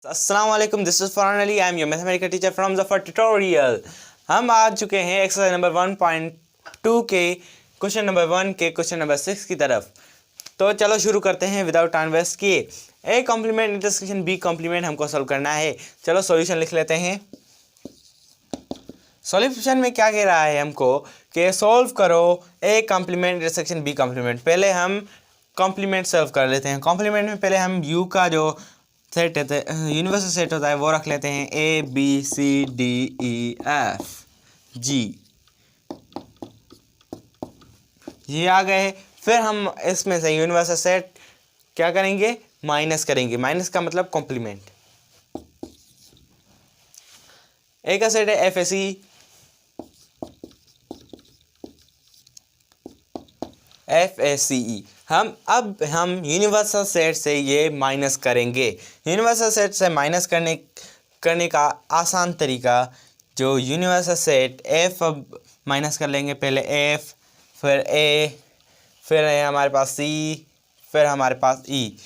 अस्सलाम वालेकुम, this is Farhan Ali. I am your mathematics teacher from Zafar tutorial. हम आ चुके हैं एक्सरसाइज नंबर 1.2 के क्वेश्चन नंबर 1 के क्वेश्चन नंबर 6 की तरफ। तो चलो शुरू करते हैं विदाउट टाइम वेस्ट किए। A complement intersection B complement हमको सॉल्व करना है। चलो सॉल्यूशन लिख लेते हैं। सॉल्यूशन में क्या कह रहा है हमको कि सॉल्व करो A complement intersection B complement. पहले हम कॉम्प्लीमेंट सॉल्व कर लेते हैं। कॉम्प्लीमेंट में पहले हम यू का जो सेट होता है, यूनिवर्सल सेट होता है, वो रख लेते हैं A B C D E F G. ये आ गए। फिर हम इसमें से यूनिवर्सल सेट क्या करेंगे, माइनस करेंगे। माइनस का मतलब कॉम्प्लीमेंट। ए का सेट है F A C, F A सी ई। हम यूनिवर्सल सेट से ये माइनस करेंगे। यूनिवर्सल सेट से माइनस करने का आसान तरीका, जो यूनिवर्सल सेट एफ, अब माइनस कर लेंगे। पहले एफ, फिर ए, फिर है हमारे पास सी, फिर हमारे पास ई।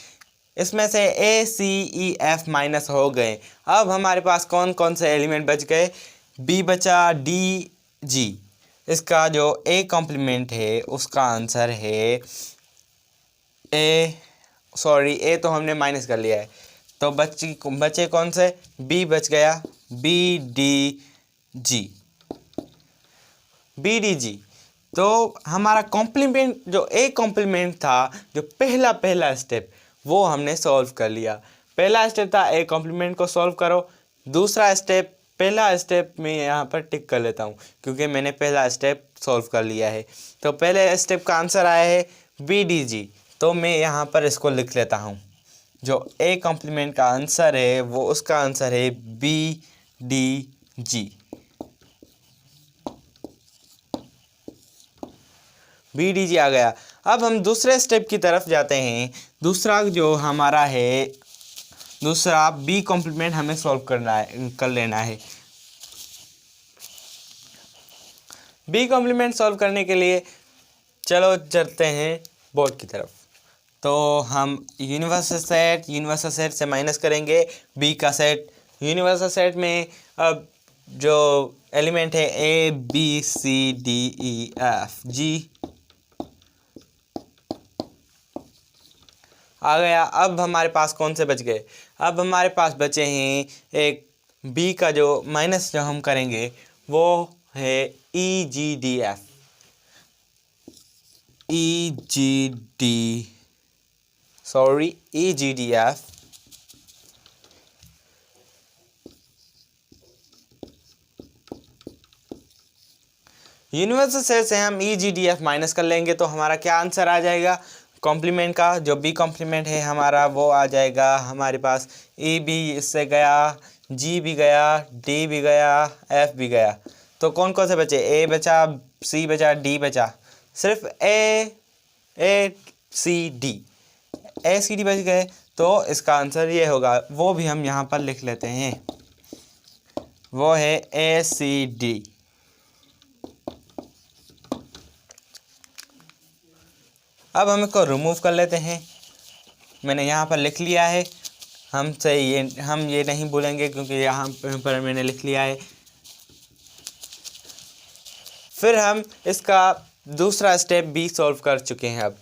इसमें से ए सी ई एफ माइनस हो गए। अब हमारे पास कौन कौन से एलिमेंट बच गए, बी बचा, डी, जी। इसका जो ए कॉम्प्लीमेंट है उसका आंसर है ए तो हमने माइनस कर लिया है, तो बचे कौन से, बी बच गया, B D G, B D G. तो हमारा कॉम्प्लीमेंट, जो ए कॉम्प्लीमेंट था, जो पहला स्टेप, वो हमने सॉल्व कर लिया। पहला स्टेप था ए कॉम्प्लीमेंट को सॉल्व करो। दूसरा स्टेप, पहला स्टेप में यहाँ पर टिक कर लेता हूँ क्योंकि मैंने पहला स्टेप सॉल्व कर लिया है। तो पहले स्टेप का आंसर आया है बी डी जी, तो मैं यहाँ पर इसको लिख लेता हूँ। जो ए कॉम्प्लीमेंट का आंसर है वो उसका आंसर है B D G, B D G आ गया। अब हम दूसरे स्टेप की तरफ जाते हैं। दूसरा जो हमारा है, दूसरा बी कॉम्प्लीमेंट हमें सॉल्व कर लेना है। बी कॉम्प्लीमेंट सॉल्व करने के लिए चलो चलते हैं बोर्ड की तरफ। तो हम यूनिवर्सल सेट से माइनस करेंगे बी का सेट। यूनिवर्सल सेट में अब जो एलिमेंट है A B C D E F G आ गया। अब हमारे पास कौन से बच गए, अब हमारे पास बचे हैं एक बी का जो माइनस जो हम करेंगे वो है E G D F, E G D F. Universal set से हम E G D F minus कर लेंगे तो हमारा क्या आंसर आ जाएगा, कॉम्प्लीमेंट का जो बी कॉम्प्लीमेंट है हमारा वो आ जाएगा हमारे पास। ई भी इससे गया, जी भी गया, डी भी गया, एफ भी गया। तो कौन कौन से बचे, ए बचा, सी बचा, डी बचा। सिर्फ ए सी डी बच गए। तो इसका आंसर ये होगा, वो भी हम यहाँ पर लिख लेते हैं, वो है ए सी डी। अब हम इसको रिमूव कर लेते हैं। मैंने यहाँ पर लिख लिया है, हम ये नहीं बोलेंगे क्योंकि यहाँ पर मैंने लिख लिया है। फिर हम इसका दूसरा स्टेप भी सॉल्व कर चुके हैं। अब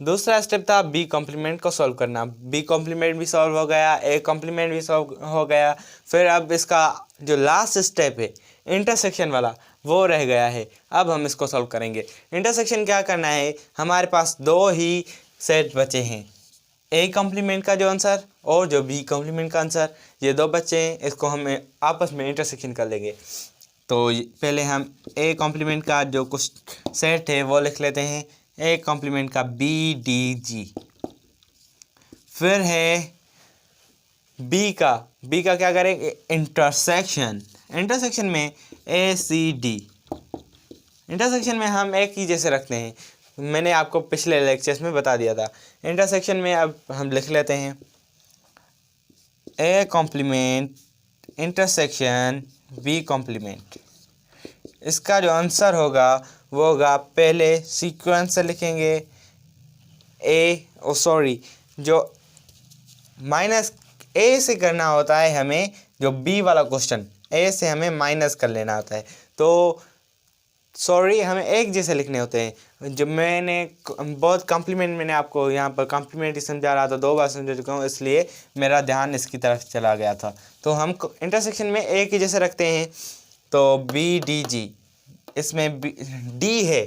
दूसरा स्टेप था बी कॉम्प्लीमेंट को सॉल्व करना। बी कॉम्प्लीमेंट भी सॉल्व हो गया, ए कॉम्प्लीमेंट भी सॉल्व हो गया। फिर अब इसका जो लास्ट स्टेप है इंटरसेक्शन वाला, वो रह गया है। अब हम इसको सॉल्व करेंगे। इंटरसेक्शन क्या करना है, हमारे पास दो ही सेट बचे हैं, ए कॉम्प्लीमेंट का जो आंसर और जो बी कॉम्प्लीमेंट का आंसर, ये दो बच्चे हैं। इसको हम आपस में इंटरसेक्शन कर लेंगे। तो पहले हम ए कॉम्प्लीमेंट का जो कुछ सेट है वो लिख लेते हैं, ए कॉम्प्लीमेंट का बी डी जी। फिर है बी का क्या करेंगे, इंटरसेक्शन में ए सी डी। इंटरसेक्शन में हम एक ही जैसे रखते हैं, मैंने आपको पिछले लेक्चर्स में बता दिया था। इंटरसेक्शन में अब हम लिख लेते हैं A complement intersection B complement. इसका जो आंसर होगा वो होगा, पहले सीक्वेंस से लिखेंगे जो माइनस ए से करना होता है हमें, जो बी वाला क्वेश्चन ए से हमें माइनस कर लेना होता है। तो सॉरी, हमें एक जैसे लिखने होते हैं। जब मैंने बहुत कॉम्प्लीमेंट, मैंने आपको यहाँ पर कॉम्प्लीमेंट ही समझा रहा था, 2 बार समझा चुका हूँ, इसलिए मेरा ध्यान इसकी तरफ चला गया था। तो हम इंटरसेक्शन में एक ही जैसे रखते हैं, तो बी डी जी, इसमें डी है,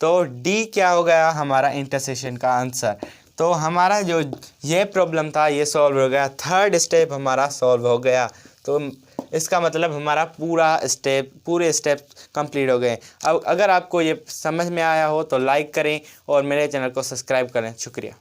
तो डी क्या हो गया हमारा इंटरसेक्शन का आंसर। तो हमारा जो ये प्रॉब्लम था ये सॉल्व हो गया, थर्ड स्टेप हमारा सॉल्व हो गया। तो इसका मतलब हमारा पूरे स्टेप कंप्लीट हो गए। अब अगर आपको ये समझ में आया हो तो लाइक करें और मेरे चैनल को सब्सक्राइब करें। शुक्रिया।